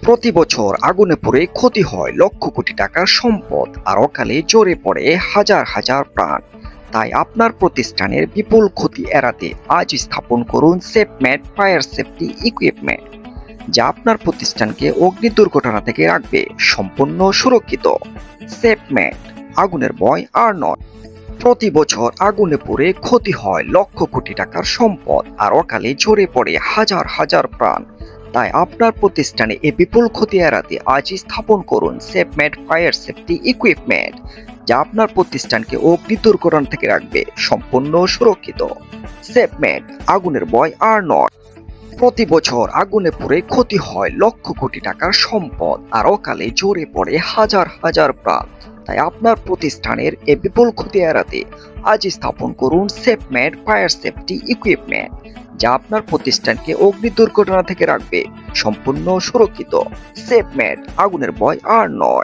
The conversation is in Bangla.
প্রতি বছর আগুনে পুড়ে ক্ষতি হয় লক্ষ কোটি টাকার সম্পদ আর অকালে জ্বরে পড়ে হাজার হাজার প্রাণ। তাই আপনার প্রতিষ্ঠানের বিপুল ক্ষতি এড়াতে আজ স্থাপন করুন সেফমেড ফায়ার সেফটি ইকুইপমেন্ট, যা আপনার প্রতিষ্ঠানকে অগ্নি দুর্ঘটনা থেকে রাখবে সম্পূর্ণ সুরক্ষিত। সেফমেড, আগুনের ভয় আর নয়। প্রতি বছর আগুনে পুড়ে ক্ষতি হয় লক্ষ কোটি টাকার সম্পদ আর অকালে ঝরে পড়ে হাজার হাজার প্রাণ। তাই আপনার প্রতিষ্ঠানে এই বিপুল ক্ষতি এড়াতে আজই স্থাপন করুন সেফমেড ফায়ার সেফটি ইকুইপমেন্ট, যা আপনার প্রতিষ্ঠানকে অগ্নি দুর্ঘটনা থেকে রাখবে সম্পূর্ণ সুরক্ষিত। সেফমেড, আগুনের ভয় আর নয়। প্রতি বছর আগুনে পুড়ে ক্ষতি হয় লক্ষ কোটি টাকার সম্পদ আর অকালে ঝরে পড়ে হাজার হাজার প্রাণ। তাই আপনার প্রতিষ্ঠানের এই বিপুল ক্ষতি এড়াতে আজ স্থাপন করুন সেফমেড ফায়ার সেফটি ইকুইপমেন্ট, যা আপনার প্রতিষ্ঠানকে অগ্নি দুর্ঘটনা থেকে রাখবে সম্পূর্ণ সুরক্ষিত। সেফমেড, আগুনের ভয় আর নয়।